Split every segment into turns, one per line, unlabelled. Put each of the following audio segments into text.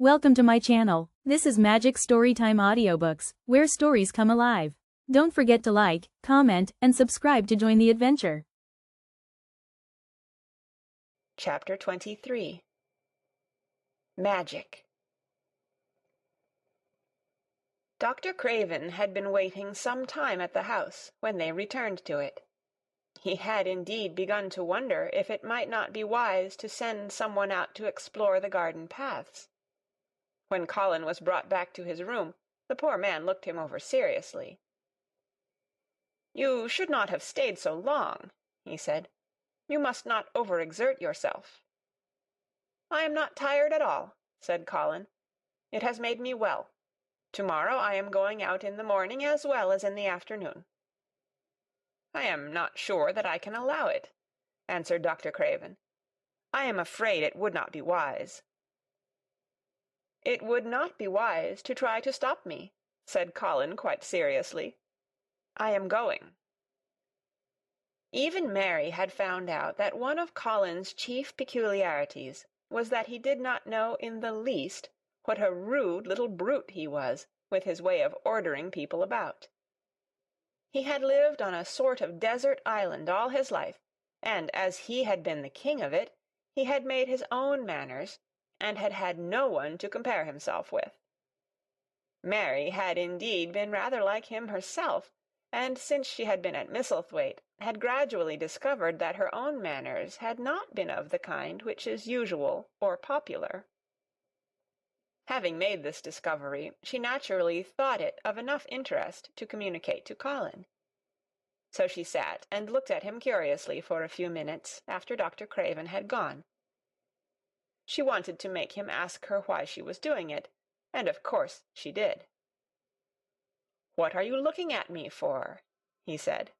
Welcome to my channel. This is Magic Storytime Audiobooks, where stories come alive. Don't forget to like, comment, and subscribe to join the adventure.
Chapter 23. Magic. Dr. Craven had been waiting some time at the house when they returned to it. He had indeed begun to wonder if it might not be wise to send someone out to explore the garden paths. When Colin was brought back to his room, the poor man looked him over seriously. "You should not have stayed so long," he said. "You must not overexert yourself." "I am not tired at all," said Colin. "It has made me well. Tomorrow I am going out in the morning as well as in the afternoon." "I am not sure that I can allow it," answered Dr. Craven. "I am afraid it would not be wise." "It would not be wise to try to stop me," said Colin quite seriously. "I am going." Even Mary had found out that one of Colin's chief peculiarities was that he did not know in the least what a rude little brute he was, with his way of ordering people about. He had lived on a sort of desert island all his life, and as he had been the king of it, he had made his own manners, and had had no one to compare himself with. Mary had indeed been rather like him herself, and since she had been at Misselthwaite, had gradually discovered that her own manners had not been of the kind which is usual or popular. Having made this discovery, she naturally thought it of enough interest to communicate to Colin. So she sat and looked at him curiously for a few minutes after Dr. Craven had gone. She wanted to make him ask her why she was doing it, and of course she did. "What are you looking at me for?" he said.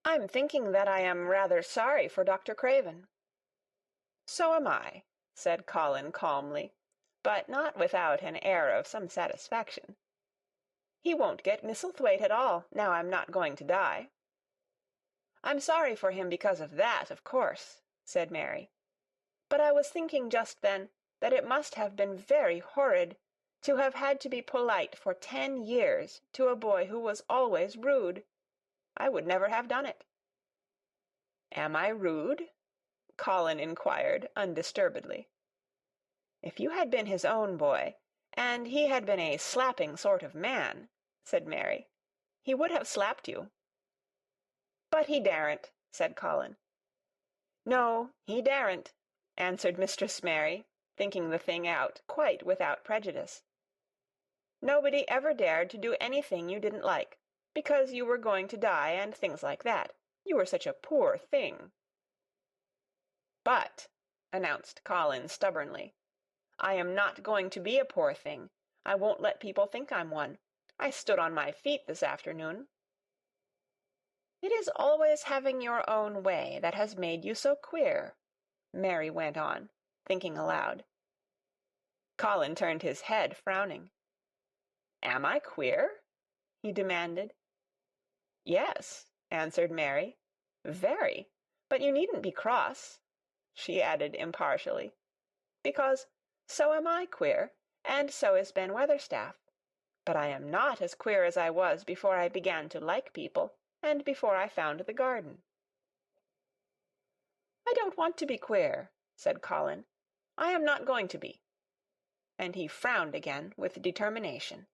"I'm thinking that I am rather sorry for Dr. Craven." "So am I," said Colin calmly, but not without an air of some satisfaction. "He won't get Misselthwaite at all, now I'm not going to die." "I'm sorry for him because of that, of course," said Mary. "But I was thinking just then that it must have been very horrid to have had to be polite for 10 years to a boy who was always rude. I would never have done it." "Am I rude?" Colin inquired undisturbedly. "If you had been his own boy, and he had been a slapping sort of man," said Mary, "he would have slapped you." "But he daren't," said Colin. "No, he daren't," answered Mistress Mary, thinking the thing out quite without prejudice. "Nobody ever dared to do anything you didn't like, because you were going to die and things like that. You were such a poor thing." "But," announced Colin stubbornly, "I am not going to be a poor thing. I won't let people think I'm one. I stood on my feet this afternoon." "It is always having your own way that has made you so queer," Mary went on, thinking aloud. Colin turned his head, frowning. "Am I queer?" he demanded. "Yes," answered Mary, "very. But you needn't be cross," she added impartially, "because so am I queer, and so is Ben Weatherstaff. But I am not as queer as I was before I began to like people, and before I found the garden." "I don't want to be queer," said Colin. "I am not going to be." And he frowned again with determination.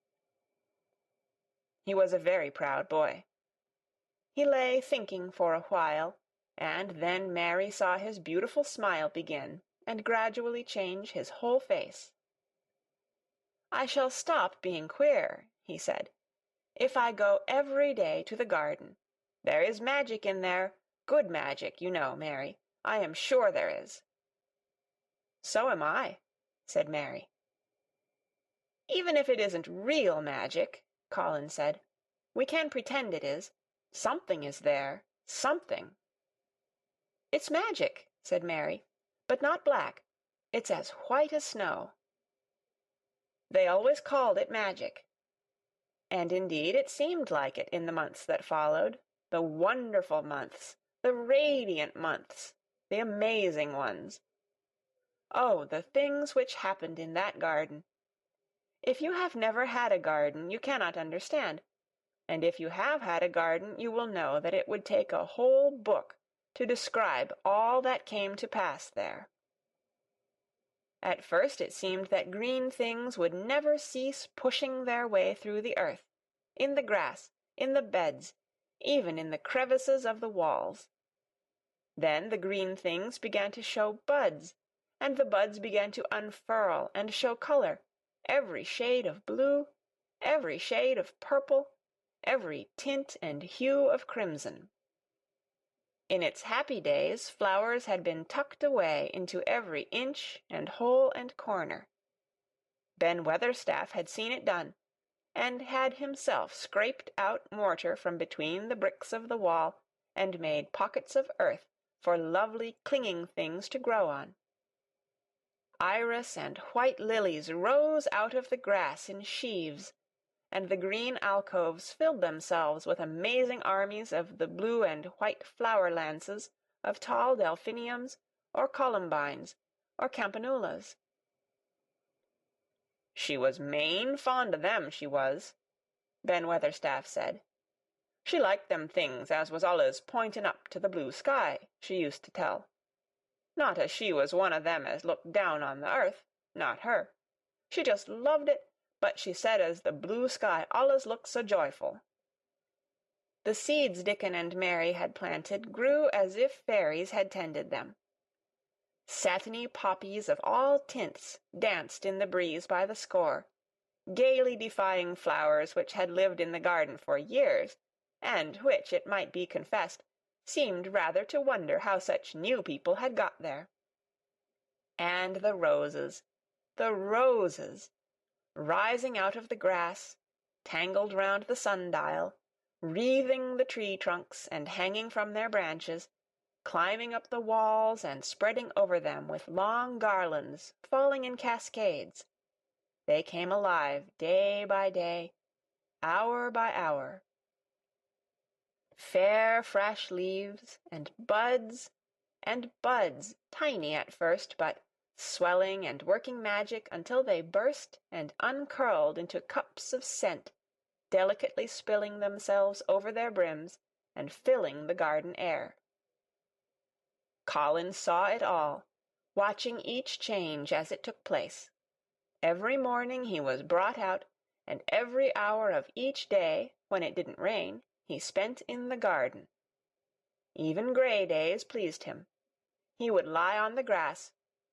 He was a very proud boy. He lay thinking for a while, and then Mary saw his beautiful smile begin, and gradually change his whole face. "I shall stop being queer," he said, "if I go every day to the garden. There is magic in there, good magic, you know, Mary. I am sure there is." "So am I," said Mary. "Even if it isn't real magic," Colin said, "we can pretend it is. Something is there, something." "It's magic," said Mary, "but not black. It's as white as snow." They always called it magic. And indeed it seemed like it in the months that followed, the wonderful months, the radiant months, the amazing ones. Oh, the things which happened in that garden! If you have never had a garden, you cannot understand, and if you have had a garden, you will know that it would take a whole book to describe all that came to pass there. At first it seemed that green things would never cease pushing their way through the earth, in the grass, in the beds, even in the crevices of the walls. Then the green things began to show buds, and the buds began to unfurl and show color, every shade of blue, every shade of purple, every tint and hue of crimson. In its happy days flowers had been tucked away into every inch and hole and corner. Ben Weatherstaff had seen it done, and had himself scraped out mortar from between the bricks of the wall, and made pockets of earth for lovely clinging things to grow on. Iris and white lilies rose out of the grass in sheaves, and the green alcoves filled themselves with amazing armies of the blue and white flower-lances of tall delphiniums, or columbines, or campanulas. "She was main fond o' them, she was," Ben Weatherstaff said. "She liked them things as was allus pointing up to the blue sky, she used to tell. Not as she was one o' them as looked down on the earth, not her. She just loved it, but she said as the blue sky allus looked so joyful." The seeds Dickon and Mary had planted grew as if fairies had tended them. Satiny poppies of all tints danced in the breeze by the score, gaily defying flowers which had lived in the garden for years, and which, it might be confessed, seemed rather to wonder how such new people had got there. And the roses, rising out of the grass, tangled round the sundial, wreathing the tree trunks and hanging from their branches, climbing up the walls and spreading over them with long garlands falling in cascades. They came alive day by day, hour by hour. Fair fresh leaves, and buds, tiny at first, but swelling and working magic until they burst and uncurled into cups of scent, delicately spilling themselves over their brims and filling the garden air. Colin saw it all, watching each change as it took place. Every morning he was brought out, and every hour of each day, when it didn't rain, he spent in the garden. Even gray days pleased him. He would lie on the grass,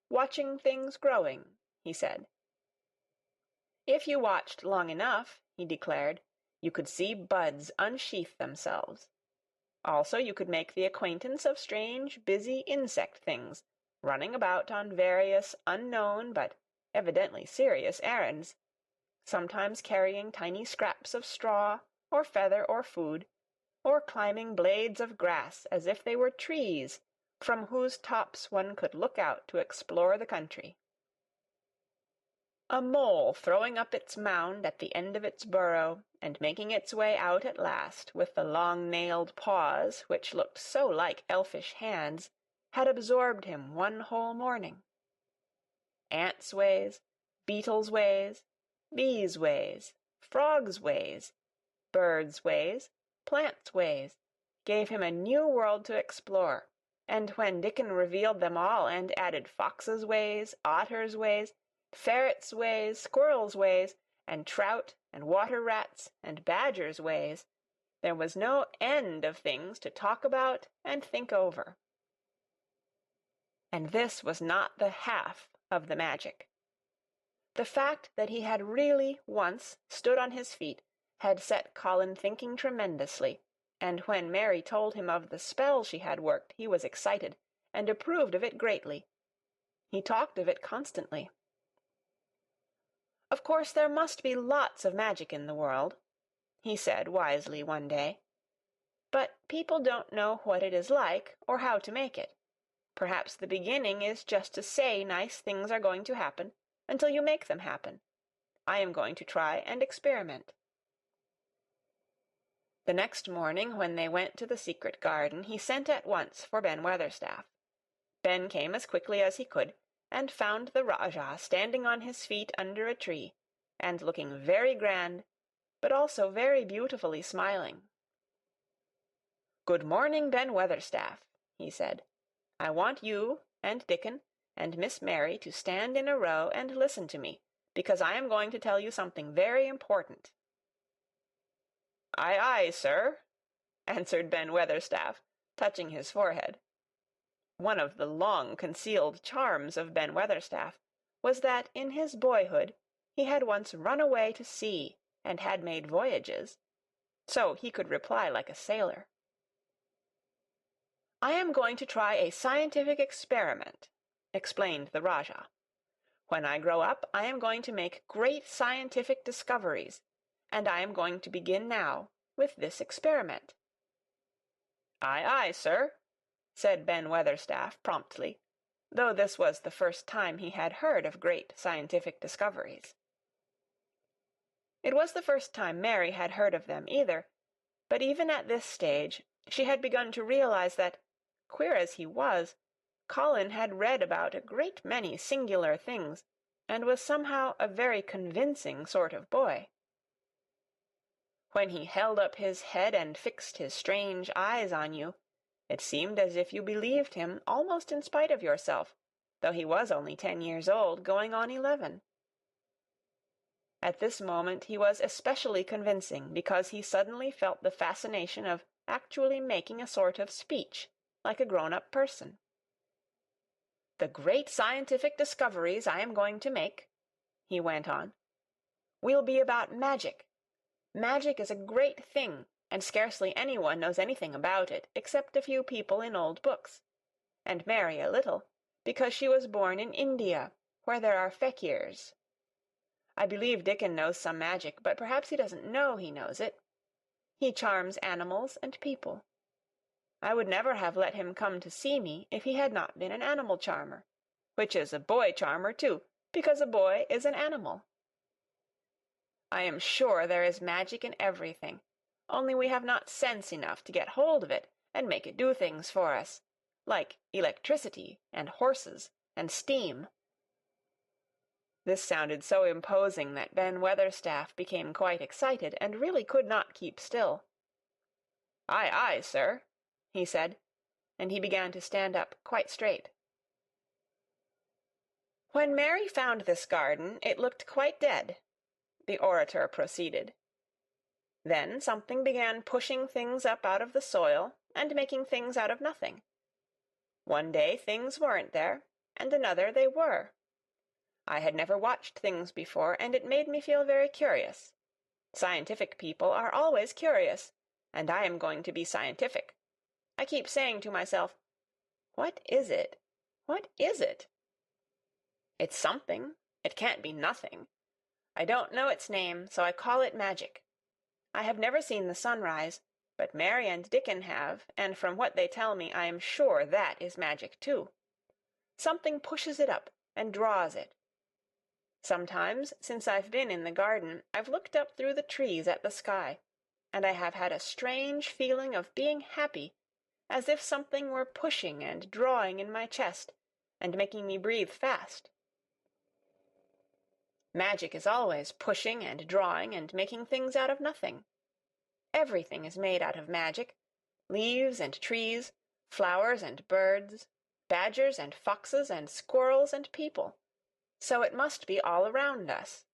watching things growing, he said. If you watched long enough, he declared, you could see buds unsheath themselves. Also you could make the acquaintance of strange, busy insect things, running about on various unknown but evidently serious errands, sometimes carrying tiny scraps of straw, or feather, or food, or climbing blades of grass as if they were trees, from whose tops one could look out to explore the country. A mole throwing up its mound at the end of its burrow, and making its way out at last with the long-nailed paws which looked so like elfish hands, had absorbed him one whole morning. Ants' ways, beetles' ways, bees' ways, frogs' ways, birds' ways, plants' ways, gave him a new world to explore, and when Dickon revealed them all and added foxes' ways, otters' ways, ferrets' ways, squirrels' ways, and trout and water-rats and badgers' ways, there was no end of things to talk about and think over. And this was not the half of the magic. The fact that he had really once stood on his feet had set Colin thinking tremendously, and when Mary told him of the spell she had worked, he was excited, and approved of it greatly. He talked of it constantly. "Of course there must be lots of magic in the world," he said wisely one day. "But people don't know what it is like, or how to make it. Perhaps the beginning is just to say nice things are going to happen, until you make them happen. I am going to try and experiment." The next morning, when they went to the secret garden, he sent at once for Ben Weatherstaff. Ben came as quickly as he could, and found the Rajah standing on his feet under a tree, and looking very grand, but also very beautifully smiling. "Good morning, Ben Weatherstaff," he said. "I want you, and Dickon, and Miss Mary to stand in a row and listen to me, because I am going to tell you something very important." "Aye, aye, sir," answered Ben Weatherstaff, touching his forehead. One of the long-concealed charms of Ben Weatherstaff was that in his boyhood he had once run away to sea and had made voyages, so he could reply like a sailor. "I am going to try a scientific experiment," explained the Rajah. "When I grow up, I am going to make great scientific discoveries, and I am going to begin now with this experiment." "Aye, aye, sir," said Ben Weatherstaff promptly, though this was the first time he had heard of great scientific discoveries. It was the first time Mary had heard of them either, but even at this stage she had begun to realize that, queer as he was, Colin had read about a great many singular things, and was somehow a very convincing sort of boy. When he held up his head and fixed his strange eyes on you, it seemed as if you believed him almost in spite of yourself, though he was only 10 years old, going on 11. At this moment he was especially convincing because he suddenly felt the fascination of actually making a sort of speech, like a grown-up person. "The great scientific discoveries I am going to make," he went on, "will be about magic. Magic is a great thing, and scarcely anyone knows anything about it, except a few people in old books, and Mary a little, because she was born in India, where there are fakirs. I believe Dickon knows some magic, but perhaps he doesn't know he knows it. He charms animals and people. I would never have let him come to see me if he had not been an animal charmer, which is a boy charmer too, because a boy is an animal. I am sure there is magic in everything, only we have not sense enough to get hold of it and make it do things for us, like electricity and horses and steam." This sounded so imposing that Ben Weatherstaff became quite excited and really could not keep still. "Aye, aye, sir," he said, and he began to stand up quite straight. "When Mary found this garden, it looked quite dead," the orator proceeded. "Then something began pushing things up out of the soil and making things out of nothing. One day things weren't there, and another they were. I had never watched things before, and it made me feel very curious. Scientific people are always curious, and I am going to be scientific. I keep saying to myself, 'What is it? What is it?' It's something. It can't be nothing. I don't know its name, so I call it magic. I have never seen the sun rise, but Mary and Dickon have, and from what they tell me I am sure that is magic too. Something pushes it up and draws it. Sometimes, since I've been in the garden, I've looked up through the trees at the sky, and I have had a strange feeling of being happy, as if something were pushing and drawing in my chest, and making me breathe fast. Magic is always pushing and drawing and making things out of nothing. Everything is made out of magic, leaves and trees, flowers and birds, badgers and foxes and squirrels and people. So it must be all around us.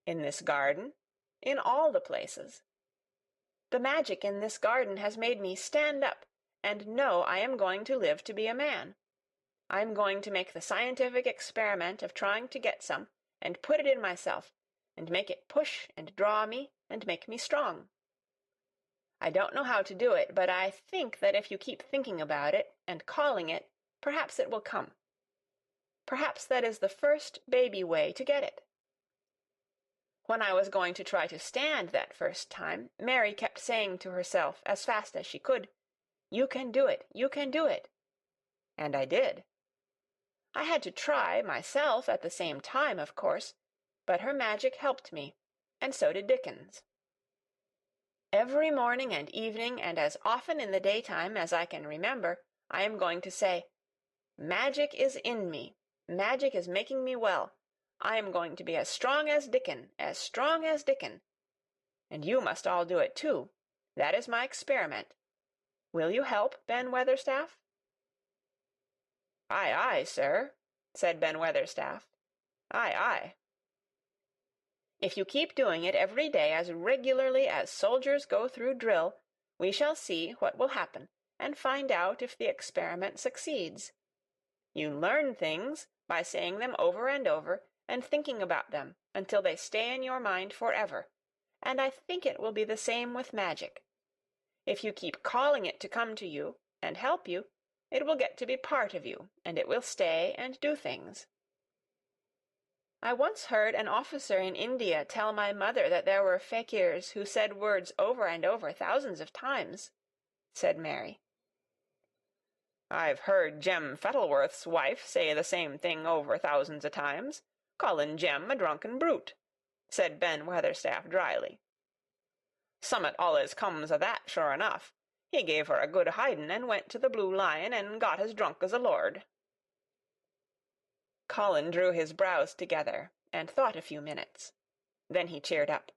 In this garden, in all the places. The magic in this garden has made me stand up and know I am going to live to be a man. I am going to make the scientific experiment of trying to get some, and put it in myself, and make it push and draw me, and make me strong. I don't know how to do it, but I think that if you keep thinking about it, and calling it, perhaps it will come. Perhaps that is the first baby way to get it." When I was going to try to stand that first time, Mary kept saying to herself as fast as she could, "You can do it, you can do it." And I did. I had to try myself at the same time, of course, but her magic helped me, and so did Dickon's. Every morning and evening, and as often in the daytime as I can remember, I am going to say, "Magic is in me. Magic is making me well. I am going to be as strong as Dickon, as strong as Dickon. And you must all do it too. That is my experiment. Will you help, Ben Weatherstaff?" "Aye, aye, sir," said Ben Weatherstaff. "Aye, aye." "If you keep doing it every day as regularly as soldiers go through drill, we shall see what will happen, and find out if the experiment succeeds. You learn things by saying them over and over, and thinking about them until they stay in your mind forever, and I think it will be the same with magic. If you keep calling it to come to you and help you, it will get to be part of you, and it will stay and do things. I once heard an officer in India tell my mother that there were fakirs who said words over and over thousands of times," said Mary. "I've heard Jem Fettleworth's wife say the same thing over thousands of times, calling Jem a drunken brute," said Ben Weatherstaff dryly. "Summat allus comes o' that, sure enough. He gave her a good hidin', and went to the Blue Lion, and got as drunk as a lord." Colin drew his brows together, and thought a few minutes. Then he cheered up.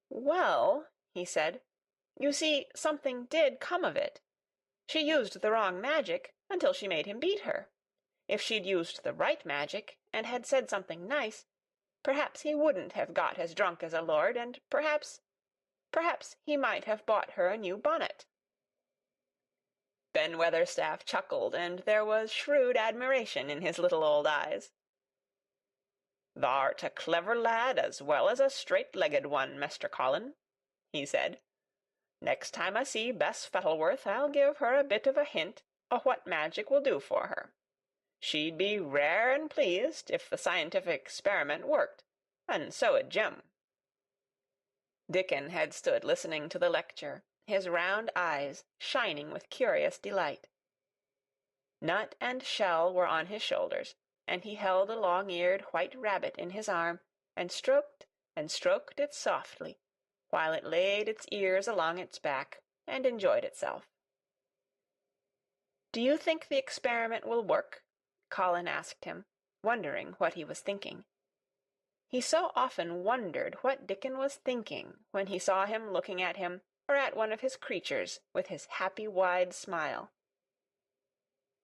"Well," he said, "you see, something did come of it. She used the wrong magic, until she made him beat her. If she'd used the right magic, and had said something nice, perhaps he wouldn't have got as drunk as a lord, and perhaps he might have bought her a new bonnet." Ben Weatherstaff chuckled, and there was shrewd admiration in his little old eyes. "Thou'rt a clever lad as well as a straight-legged one, Mester Colin," he said. "Next time I see Bess Fettleworth I'll give her a bit of a hint o' what magic will do for her. She'd be rare and pleased if the scientific experiment worked, and so 'ud Jem." Dickon had stood listening to the lecture, his round eyes shining with curious delight. Nut and Shell were on his shoulders, and he held a long-eared white rabbit in his arm, and stroked it softly, while it laid its ears along its back, and enjoyed itself. "Do you think the experiment will work?" Colin asked him, wondering what he was thinking. He so often wondered what Dickon was thinking when he saw him looking at him or at one of his creatures with his happy wide smile.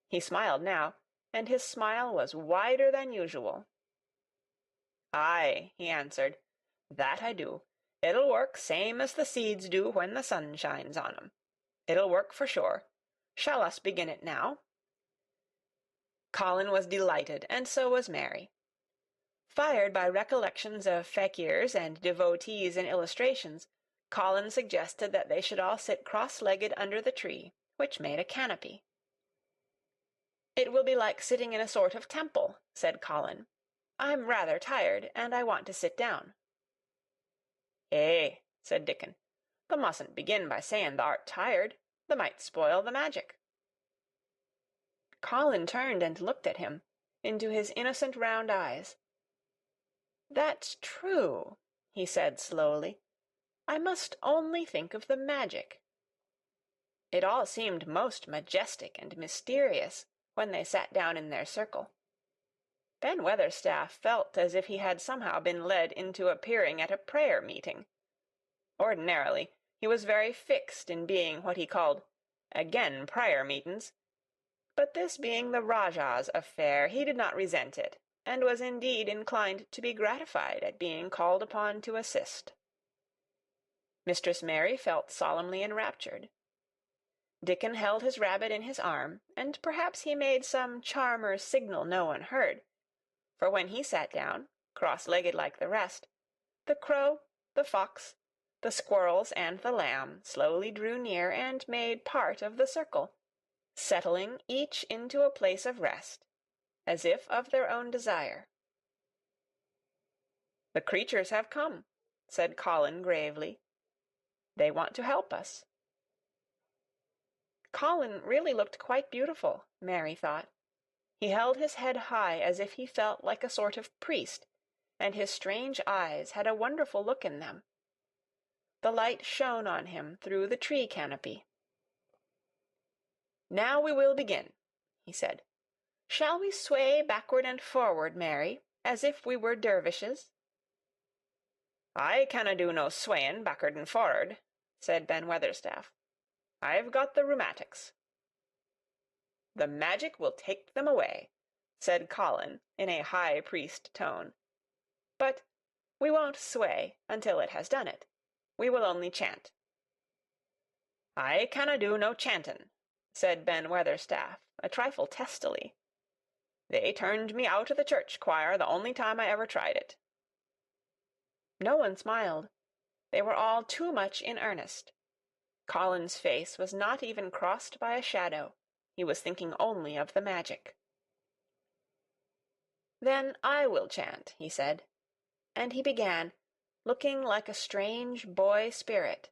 He smiled now, and his smile was wider than usual. "Aye," he answered, "that I do. It'll work same as the seeds do when the sun shines on 'em. It'll work for sure. Shall us begin it now?" Colin was delighted, and so was Mary. Fired by recollections of fakirs and devotees in illustrations, Colin suggested that they should all sit cross-legged under the tree, which made a canopy. "It will be like sitting in a sort of temple," said Colin. "I'm rather tired, and I want to sit down." "Eh," said Dickon, "thou mustn't begin by saying thou'rt tired. Thou might spoil the magic." Colin turned and looked at him, into his innocent round eyes. "That's true," he said slowly. "I must only think of the magic." It all seemed most majestic and mysterious when they sat down in their circle. Ben Weatherstaff felt as if he had somehow been led into appearing at a prayer meeting. Ordinarily, he was very fixed in being what he called "agen prayer meetin's," but this being the Rajah's affair, he did not resent it, and was indeed inclined to be gratified at being called upon to assist. Mistress Mary felt solemnly enraptured. Dickon held his rabbit in his arm, and perhaps he made some charmer's signal no one heard, for when he sat down, cross-legged like the rest, the crow, the fox, the squirrels, and the lamb slowly drew near and made part of the circle, settling each into a place of rest, as if of their own desire. "The creatures have come," said Colin gravely. "They want to help us." Colin really looked quite beautiful, Mary thought. He held his head high as if he felt like a sort of priest, and his strange eyes had a wonderful look in them. The light shone on him through the tree canopy. "Now we will begin," he said. Shall we sway backward and forward, Mary, as if we were dervishes?" "I canna do no swayin' back'ard and for'ard," said Ben Weatherstaff. "I've got the rheumatics." "The magic will take them away," said Colin in a high priest tone. "But we won't sway until it has done it. We will only chant." "I canna do no chantin'," said Ben Weatherstaff, a trifle testily. "They turned me out o' the church choir the only time I ever tried it." No one smiled. They were all too much in earnest. Colin's face was not even crossed by a shadow. He was thinking only of the magic. "Then I will chant," he said. And he began, looking like a strange boy spirit.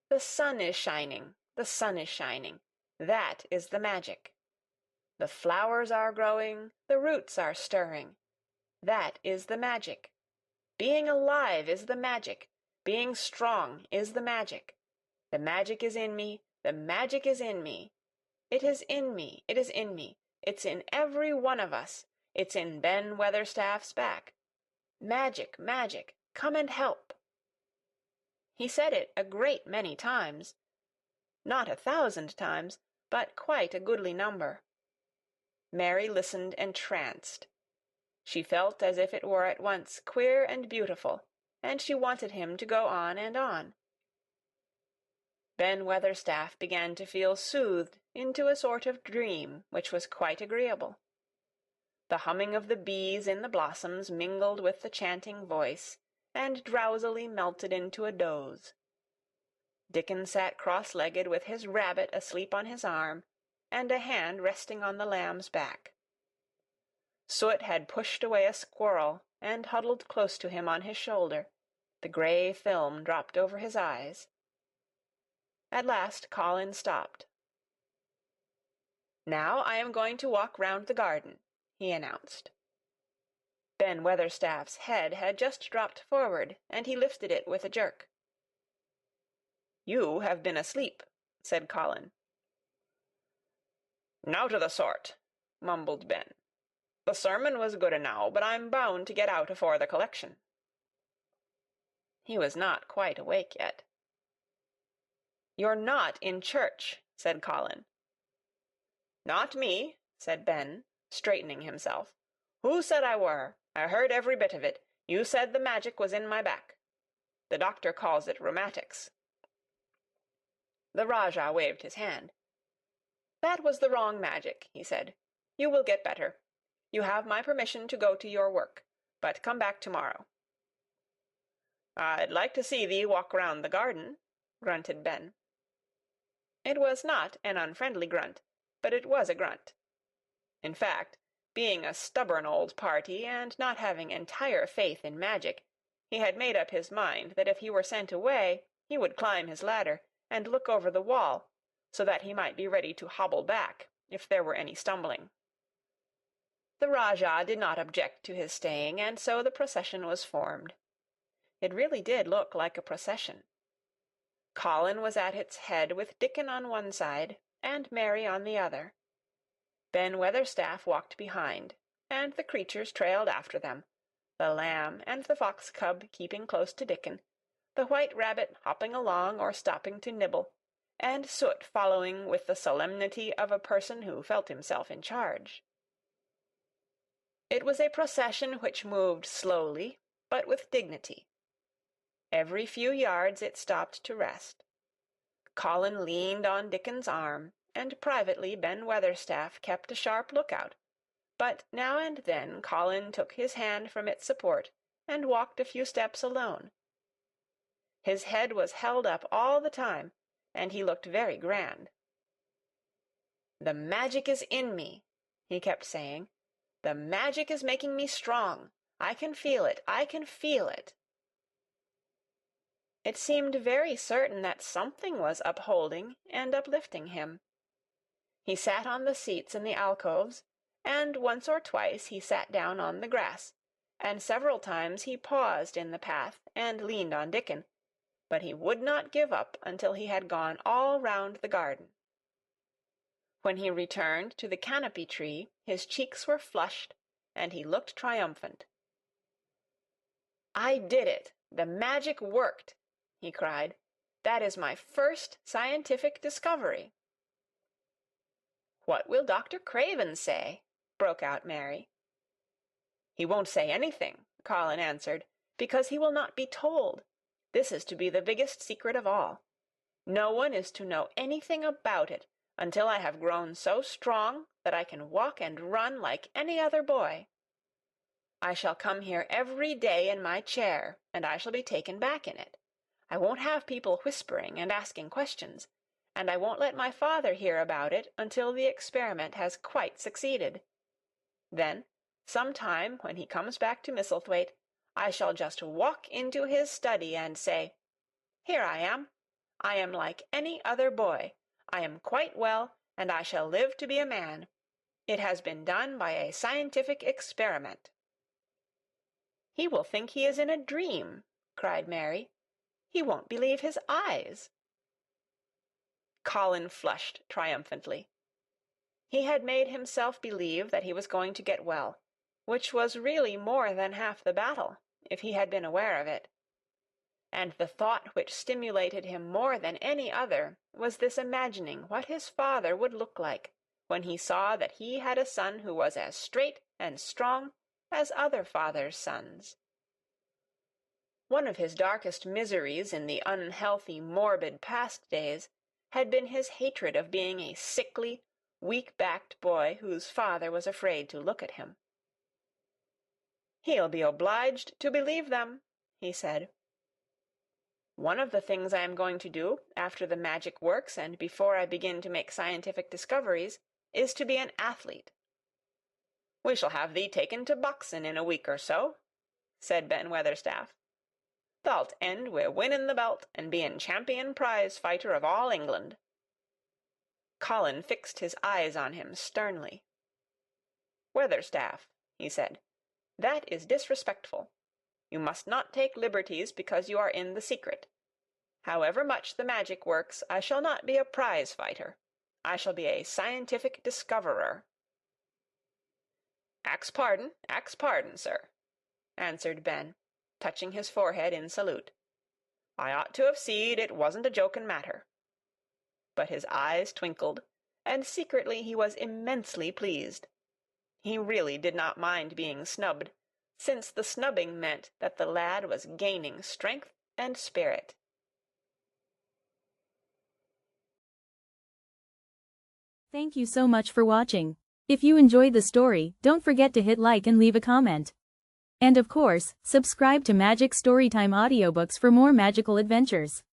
"The sun is shining, the sun is shining. That is the magic. The flowers are growing, the roots are stirring. That is the magic. Being alive is the magic. Being strong is the magic. The magic is in me, the magic is in me. It is in me, it is in me. It's in every one of us. It's in Ben Weatherstaff's back. Magic, magic, come and help." He said it a great many times. Not 1,000 times, but quite a goodly number. Mary listened entranced. She felt as if it were at once queer and beautiful, and she wanted him to go on and on. Ben Weatherstaff began to feel soothed into a sort of dream which was quite agreeable. The humming of the bees in the blossoms mingled with the chanting voice, and drowsily melted into a doze. Dickon sat cross-legged with his rabbit asleep on his arm, and a hand resting on the lamb's back. Soot had pushed away a squirrel, and huddled close to him on his shoulder. The grey film dropped over his eyes. At last Colin stopped. "Now I am going to walk round the garden," he announced. Ben Weatherstaff's head had just dropped forward, and he lifted it with a jerk. "You have been asleep," said Colin. "Nowt o' the sort," mumbled Ben. "The sermon was good enow, but I'm bound to get out afore the collection." He was not quite awake yet. "You're not in church," said Colin. "Not me," said Ben, straightening himself. "Who said I were? I heard every bit of it. You said the magic was in my back. The doctor calls it rheumatics." The Rajah waved his hand. "That was the wrong magic," he said. "You will get better. You have my permission to go to your work, but come back tomorrow." "I'd like to see thee walk round the garden," grunted Ben. It was not an unfriendly grunt, but it was a grunt. In fact, being a stubborn old party, and not having entire faith in magic, he had made up his mind that if he were sent away, he would climb his ladder, and look over the wall, so that he might be ready to hobble back, if there were any stumbling. The Rajah did not object to his staying, and so the procession was formed. It really did look like a procession. Colin was at its head with Dickon on one side, and Mary on the other. Ben Weatherstaff walked behind, and the creatures trailed after them, the lamb and the fox-cub keeping close to Dickon, the white rabbit hopping along or stopping to nibble, and Soot following with the solemnity of a person who felt himself in charge. It was a procession which moved slowly, but with dignity. Every few yards it stopped to rest. Colin leaned on Dickon's arm, and privately Ben Weatherstaff kept a sharp lookout, but now and then Colin took his hand from its support and walked a few steps alone. His head was held up all the time, and he looked very grand. "The magic is in me," he kept saying. "The magic is making me strong. I can feel it, I can feel it." It seemed very certain that something was upholding and uplifting him. He sat on the seats in the alcoves, and once or twice he sat down on the grass, and several times he paused in the path and leaned on Dickon, but he would not give up until he had gone all round the garden. When he returned to the canopy tree, his cheeks were flushed, and he looked triumphant. "I did it! The magic worked!" he cried. "That is my first scientific discovery." "What will Dr. Craven say?" broke out Mary. "He won't say anything," Colin answered, "because he will not be told. This is to be the biggest secret of all. No one is to know anything about it until I have grown so strong that I can walk and run like any other boy. I shall come here every day in my chair, and I shall be taken back in it. I won't have people whispering and asking questions, and I won't let my father hear about it until the experiment has quite succeeded. Then, some time when he comes back to Misselthwaite, I shall just walk into his study and say, 'Here I am. I am like any other boy. I am quite well, and I shall live to be a man. It has been done by a scientific experiment.'" "He will think he is in a dream," cried Mary. "He won't believe his eyes." Colin flushed triumphantly. He had made himself believe that he was going to get well, which was really more than half the battle, if he had been aware of it. And the thought which stimulated him more than any other was this imagining what his father would look like when he saw that he had a son who was as straight and strong as other fathers' sons. One of his darkest miseries in the unhealthy, morbid past days had been his hatred of being a sickly, weak-backed boy whose father was afraid to look at him. "He'll be obliged to believe them," he said. "One of the things I am going to do, after the magic works and before I begin to make scientific discoveries, is to be an athlete." "We shall have thee taken to boxing in a week or so," said Ben Weatherstaff. "Thou'lt end wi' winning the belt and being champion prize-fighter of all England." Colin fixed his eyes on him sternly. "Weatherstaff," he said, "that is disrespectful. You must not take liberties because you are in the secret. However much the magic works, I shall not be a prize-fighter. I shall be a scientific discoverer." Ax pardon, sir," answered Ben, touching his forehead in salute. "I ought to have seed it wasn't a joking matter." But his eyes twinkled, and secretly he was immensely pleased. He really did not mind being snubbed, since the snubbing meant that the lad was gaining strength and spirit.
Thank you so much for watching. If you enjoyed the story, don't forget to hit like and leave a comment. And of course, subscribe to Magic Storytime Audiobooks for more magical adventures.